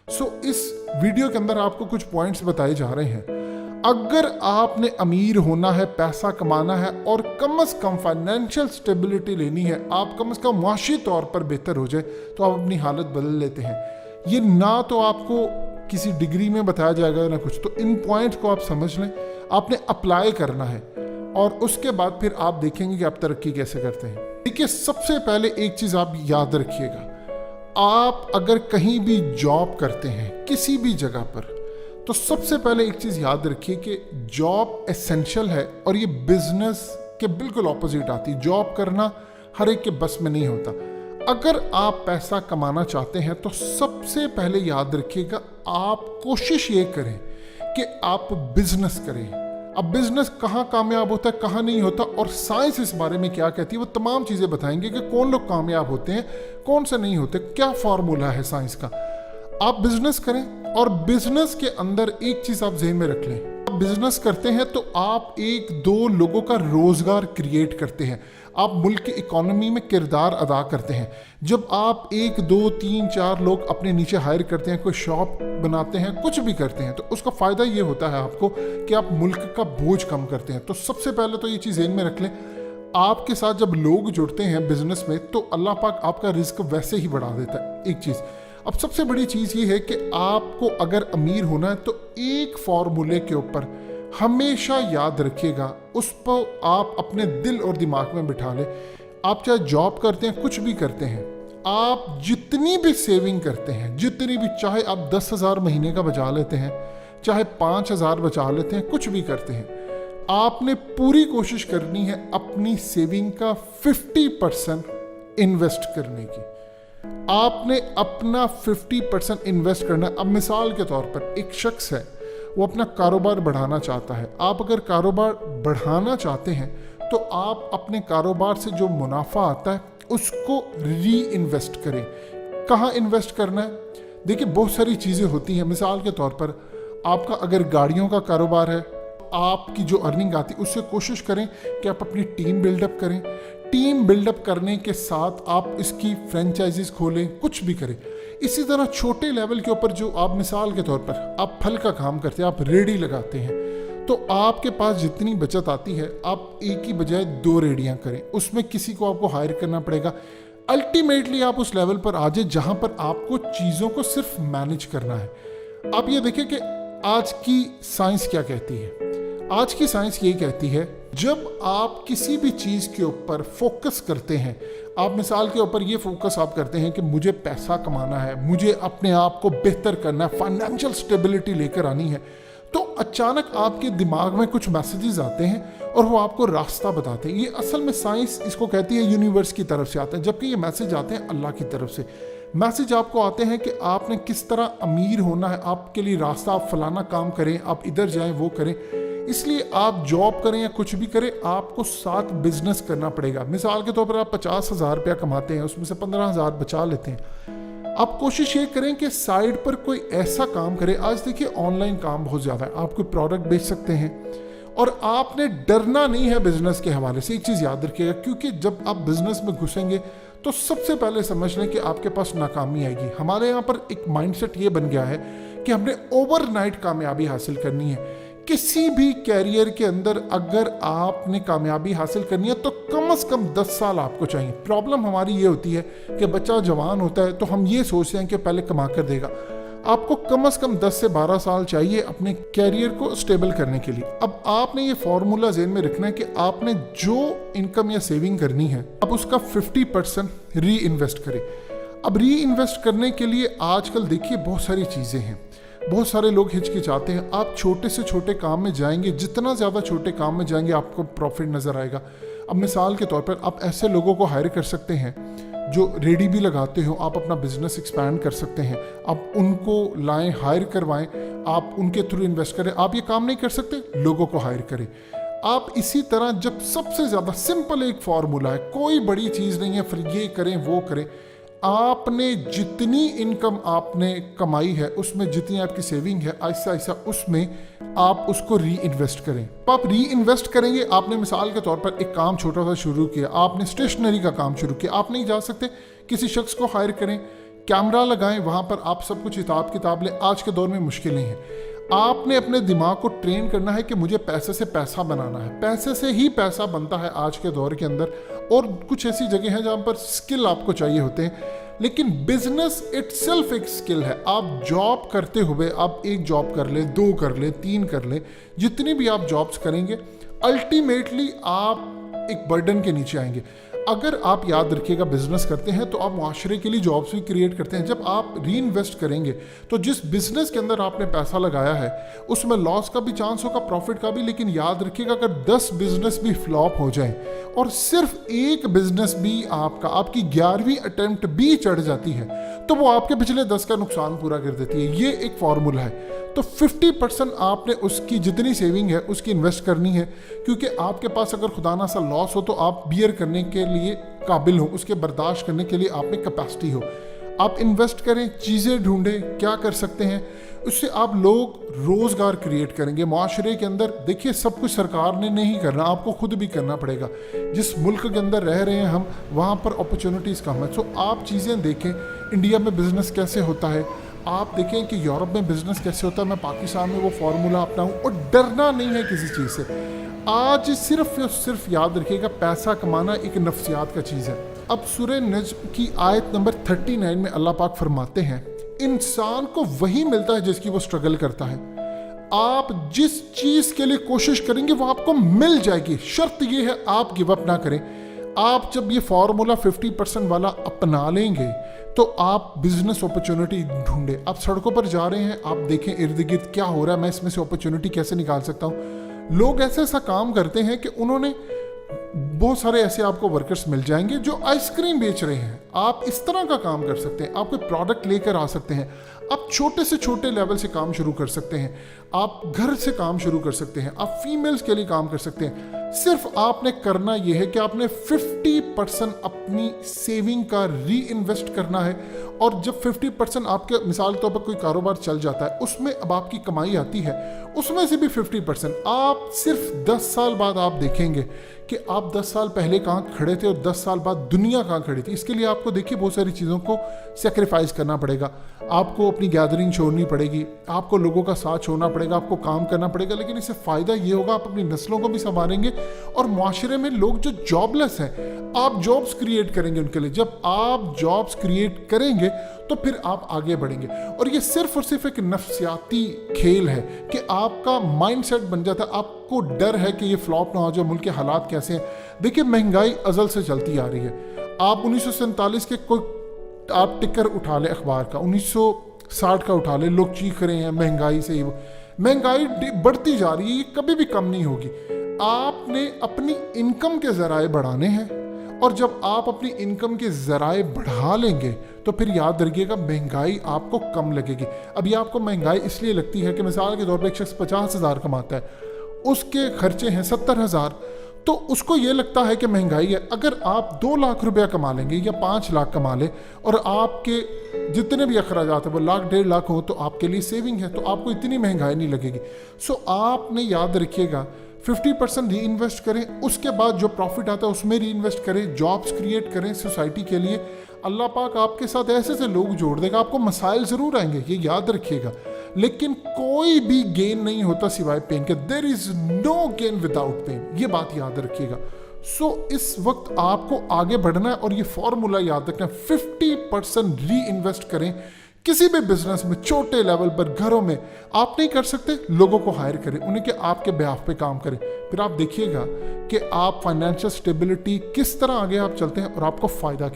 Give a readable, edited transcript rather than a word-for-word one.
इस वीडियो के अंदर आपको कुछ पॉइंट्स बताए जा रहे हैं। अगर आपने अमीर होना है, पैसा कमाना है और कम से कम फाइनेंशियल स्टेबिलिटी लेनी है, आप कम से कम मुआशी तौर पर बेहतर हो जाए, तो आप अपनी हालत बदल लेते हैं। ये ना तो आपको किसी डिग्री में बताया जाएगा ना कुछ, तो इन पॉइंट्स को आप समझ लें, आपने अप्लाई करना है और उसके बाद फिर आप देखेंगे कि आप तरक्की कैसे करते हैं। देखिए, सबसे पहले एक चीज़ आप याद रखिएगा, आप अगर कहीं भी जॉब करते हैं किसी भी जगह पर, तो सबसे पहले एक चीज़ याद रखिए कि जॉब एसेंशियल है और ये बिजनेस के बिल्कुल ऑपोजिट आती है। जॉब करना हर एक के बस में नहीं होता। अगर आप पैसा कमाना चाहते हैं तो सबसे पहले याद रखिएगा, आप कोशिश ये करें कि आप बिजनेस करें। अब बिजनेस कहाँ कामयाब होता है, कहाँ नहीं होता, और साइंस इस बारे में क्या कहती है, वो तमाम चीज़ें बताएंगे कि कौन लोग कामयाब होते हैं, कौन से नहीं होते, क्या फॉर्मूला है साइंस का। आप बिजनेस करें और बिजनेस के अंदर एक चीज़ आप ज़हन में रख लें, आप बिजनेस करते हैं तो आप एक दो लोगों का रोजगार क्रिएट करते हैं, आप मुल्क की इकोनॉमी में किरदार अदा करते हैं। जब आप एक दो तीन चार लोग अपने नीचे हायर करते हैं, कोई शॉप बनाते हैं, कुछ भी करते हैं, तो उसका फ़ायदा ये होता है आपको कि आप मुल्क का बोझ कम करते हैं। तो सबसे पहले तो ये चीज़ ज़हन में रख लें, आपके साथ जब लोग जुड़ते हैं बिजनेस में तो अल्लाह पाक आपका रिस्क वैसे ही बढ़ा देता है। एक चीज़, अब सबसे बड़ी चीज़ ये है कि आपको अगर अमीर होना है तो एक फॉर्मूले के ऊपर हमेशा याद रखिएगा, उस पर आप अपने दिल और दिमाग में बिठा लें। आप चाहे जॉब करते हैं, कुछ भी करते हैं, आप जितनी भी सेविंग करते हैं, जितनी भी, चाहे आप 10,000 महीने का बचा लेते हैं, चाहे 5,000 बचा लेते हैं, कुछ भी करते हैं, आपने पूरी कोशिश करनी है अपनी सेविंग का 50% इन्वेस्ट करने की। आपने अपना 50% इन्वेस्ट करना। अब मिसाल के तौर पर एक शख्स है, वो अपना कारोबार बढ़ाना चाहता है। आप अगर कारोबार बढ़ाना चाहते हैं तो आप अपने कारोबार से जो मुनाफा आता है उसको री इन्वेस्ट करें। कहाँ इन्वेस्ट करना है? देखिए, बहुत सारी चीज़ें होती हैं। मिसाल के तौर पर आपका अगर गाड़ियों का कारोबार है, आपकी जो अर्निंग आती है उससे कोशिश करें कि आप अपनी टीम बिल्डअप करें। टीम बिल्डअप करने के साथ आप इसकी फ्रेंचाइजीज खोलें, कुछ भी करें। इसी तरह छोटे लेवल के ऊपर जो आप, मिसाल के तौर पर आप फल का काम करते हैं, आप रेडी लगाते हैं, तो आपके पास जितनी बचत आती है आप एक की बजाय 2 रेडियां करें, उसमें किसी को आपको हायर करना पड़ेगा। अल्टीमेटली आप उस लेवल पर आ जाए जहां पर आपको चीज़ों को सिर्फ मैनेज करना है। आप ये देखिए कि आज की साइंस क्या कहती है। आज की साइंस ये कहती है, जब आप किसी भी चीज़ के ऊपर फोकस करते हैं, आप मिसाल के ऊपर ये फोकस आप करते हैं कि मुझे पैसा कमाना है, मुझे अपने आप को बेहतर करना है, फाइनेंशियल स्टेबिलिटी लेकर आनी है, तो अचानक आपके दिमाग में कुछ मैसेजेस आते हैं और वो आपको रास्ता बताते हैं। ये असल में साइंस इसको कहती है यूनिवर्स की तरफ से आते हैं, जबकि ये मैसेज आते हैं अल्लाह की तरफ से। मैसेज आपको आते हैं कि आपने किस तरह अमीर होना है, आपके लिए रास्ता, आप फलाना काम करें, आप इधर जाएं, वो करें। इसलिए आप जॉब करें या कुछ भी करें, आपको साथ बिजनेस करना पड़ेगा। मिसाल के तौर पर आप 50,000 रुपया कमाते हैं, उसमें से 15,000 बचा लेते हैं। आप कोशिश ये करें कि साइड पर कोई ऐसा काम करें। आज देखिए, ऑनलाइन काम बहुत ज़्यादा है, आप कोई प्रोडक्ट बेच सकते हैं और आपने डरना नहीं है बिजनेस के हवाले से। एक चीज़ याद रखिएगा, क्योंकि जब आप बिजनेस में घुसेंगे तो सबसे पहले समझ लें कि आपके पास नाकामी आएगी। हमारे यहाँ पर एक माइंडसेट ये बन गया है कि हमने ओवरनाइट कामयाबी हासिल करनी है। किसी भी कैरियर के अंदर अगर आपने कामयाबी हासिल करनी है तो कम से कम 10 साल आपको चाहिए। प्रॉब्लम हमारी ये होती है कि बच्चा जवान होता है तो हम ये सोचते हैं कि पहले कमा कर देगा। आपको कम से कम 10 से 12 साल चाहिए अपने कैरियर को स्टेबल करने के लिए। अब आपने ये फॉर्मूला ज़हन में रखना है कि आपने जो इनकम या सेविंग करनी है, अब उसका 50% री इन्वेस्ट करें। अब री इन्वेस्ट करने के लिए आजकल देखिए बहुत सारी चीज़ें हैं। बहुत सारे लोग हिचकिचाते हैं। आप छोटे से छोटे काम में जाएंगे, जितना ज़्यादा छोटे काम में जाएंगे आपको प्रॉफिट नज़र आएगा। अब मिसाल के तौर पर आप ऐसे लोगों को हायर कर सकते हैं जो रेडी भी लगाते हो, आप अपना बिजनेस एक्सपैंड कर सकते हैं। आप उनको लाएं, हायर करवाएं, आप उनके थ्रू इन्वेस्ट करें। आप ये काम नहीं कर सकते, लोगों को हायर करें। आप इसी तरह, जब सबसे ज़्यादा सिंपल एक फार्मूला है, कोई बड़ी चीज़ नहीं है, फिर ये करें वो करें। आपने जितनी इनकम आपने कमाई है उसमें जितनी आपकी सेविंग है, ऐसा ऐसा उसमें आप उसको री इन्वेस्ट करें। आप री इन्वेस्ट करेंगे। आपने मिसाल के तौर पर एक काम छोटा सा शुरू किया, आपने स्टेशनरी का काम शुरू किया, आप नहीं जा सकते, किसी शख्स को हायर करें, कैमरा लगाएं, वहाँ पर आप सब कुछ हिसाब किताब लें। आज के दौर में मुश्किल नहीं है। आपने अपने दिमाग को ट्रेन करना है कि मुझे पैसे से पैसा बनाना है, पैसे से ही पैसा बनता है आज के दौर के अंदर। और कुछ ऐसी जगह हैं जहाँ पर स्किल आपको चाहिए होते हैं, लेकिन बिजनेस इटसेल्फ एक स्किल है। आप जॉब करते हुए आप एक जॉब कर लें, 2 कर लें, 3 कर लें, जितनी भी आप जॉब्स करेंगे अल्टीमेटली आप एक बर्डन के नीचे आएंगे। अगर आप याद रखिएगा बिजनेस करते हैं तो आप मुआशरे के लिए जॉब्स भी क्रिएट करते हैं। जब आप री इन्वेस्ट करेंगे तो जिस बिजनेस के अंदर आपने पैसा लगाया है उसमें लॉस का भी चांस होगा, प्रॉफिट का भी। लेकिन याद रखिएगा अगर 10 बिजनेस भी फ्लॉप हो जाए और सिर्फ एक बिजनेस भी आपकी 11वीं अटेम्प्ट भी चढ़ जाती है तो वो आपके पिछले 10 का नुकसान पूरा कर देती है। ये एक फॉर्मूला है। तो 50% आपने उसकी जितनी सेविंग है उसकी इन्वेस्ट करनी है, क्योंकि आपके पास अगर खुदा ना सा लॉस हो तो आप बियर करने के लिए काबिल हो, उसके बर्दाश्त करने के लिए आप में कैपेसिटी हो। आप इन्वेस्ट करें, चीज़ें ढूंढें, क्या कर सकते हैं, उससे आप लोग रोज़गार क्रिएट करेंगे माशरे के अंदर। देखिए सब कुछ सरकार ने नहीं करना, आपको खुद भी करना पड़ेगा। जिस मुल्क के अंदर रह रहे हैं हम, वहाँ पर अपॉर्चुनिटीज़ कम है। सो आप चीज़ें देखें, इंडिया में बिज़नेस कैसे होता है, आप देखें कि यूरोप में बिज़नेस कैसे होता है, मैं पाकिस्तान में वो फार्मूला अपनाऊं। और डरना नहीं है किसी चीज़ से। आज सिर्फ याद रखिएगा पैसा कमाना एक नफ्सियात का चीज़ है। अब सूरह नज्म की आयत नंबर 39 में अल्लाह पाक फरमाते हैं, इंसान को वही मिलता है जिसकी वो स्ट्रगल करता है। आप जिस चीज़ के लिए कोशिश करेंगे वो आपको मिल जाएगी, शर्त ये है आप गिव अप ना करें। आप जब ये फार्मूला 50% वाला अपना लेंगे तो आप बिजनेस अपॉर्चुनिटी ढूंढे। आप सड़कों पर जा रहे हैं, आप देखें इर्द गिर्द क्या हो रहा है, मैं इसमें से अपॉर्चुनिटी कैसे निकाल सकता हूँ। लोग ऐसा काम करते हैं कि उन्होंने बहुत सारे ऐसे आपको वर्कर्स मिल जाएंगे जो आइसक्रीम बेच रहे हैं। आप इस तरह का काम कर सकते हैं, आप कोई प्रोडक्ट लेकर आ सकते हैं, आप छोटे से छोटे लेवल से काम शुरू कर सकते हैं, आप घर से काम शुरू कर सकते हैं, आप फीमेल्स के लिए काम कर सकते हैं। सिर्फ आपने करना यह है कि आपने 50% अपनी सेविंग का री इन्वेस्ट करना है। और जब 50% आपके मिसाल तौर पर कोई कारोबार चल जाता है, उसमें अब आपकी कमाई आती है, उसमें से भी 50% आप सिर्फ 10 साल बाद आप देखेंगे कि आप 10 साल पहले कहाँ खड़े थे और 10 साल बाद दुनिया कहाँ खड़ी थी। इसके लिए आपको देखिए बहुत सारी चीज़ों को सेक्रीफाइस करना पड़ेगा। आपको अपनी गैदरिंग छोड़नी पड़ेगी, आपको लोगों का साथ छोड़ना पड़ेगा, आपको काम करना पड़ेगा। लेकिन इससे फ़ायदा ये होगा आप अपनी नस्लों को भी संभालेंगे और मुआशरे में लोग जो जॉबलेस हैं आप जॉब्स क्रिएट करेंगे उनके लिए। जब आप जॉब्स क्रिएट करेंगे तो फिर आप आगे बढ़ेंगे। और ये सिर्फ और सिर्फ एक नफ्सियाती खेल है कि आपका माइंडसेट बन जाता है। आपको डर है कि ये फ्लॉप ना हो जाए, मुल्क के हालात कैसे हैं। देखिए महंगाई अज़ल से चलती आ रही है। आप 1947 के कोई आप टिकर उठा लें अखबार का, 1960 का उठा लें, लोग चीख रहे हैं महंगाई से। महंगाई बढ़ती जा रही है, ये कभी भी कम नहीं होगी। आपने अपनी इनकम के ज़राए बढ़ाने हैं और जब आप अपनी इनकम के ज़राए बढ़ा लेंगे तो फिर याद रखिएगा महंगाई आपको कम लगेगी। अभी आपको महंगाई इसलिए लगती है कि मिसाल के तौर पर एक शख्स 50,000 कमाता है, उसके खर्चे हैं 70,000, तो उसको ये लगता है कि महंगाई है। अगर आप 2 लाख रुपया कमा लेंगे या 5 लाख कमा लें और आपके जितने भी अखराजात हैं वो 1 लाख 1.5 लाख हो तो आपके लिए सेविंग है, तो आपको इतनी महंगाई नहीं लगेगी। सो आपने याद रखिएगा 50% री इन्वेस्ट करें, उसके बाद जो प्रॉफिट आता है उसमें री इन्वेस्ट करें, जॉब्स क्रिएट करें सोसाइटी के लिए। अल्लाह पाक आपके साथ ऐसे से लोग जोड़ देगा। आपको मसाइल ज़रूर आएंगे, ये याद रखिएगा, लेकिन कोई भी गेन नहीं होता सिवाय पेन के। There is no gain without pain, ये बात याद रखिएगा। सो इस वक्त आपको आगे बढ़ना है और ये फॉर्मूला याद रखना है, 50% री इन्वेस्ट करें किसी भी बिजनेस में। छोटे लेवल पर घरों में आप नहीं कर सकते, लोगों को हायर करें, उन्हें कि आपके बिहाफ पे काम करें। फिर आप देखिएगा कि आप फाइनेंशियल स्टेबिलिटी किस तरह आगे आप चलते हैं और आपको फ़ायदा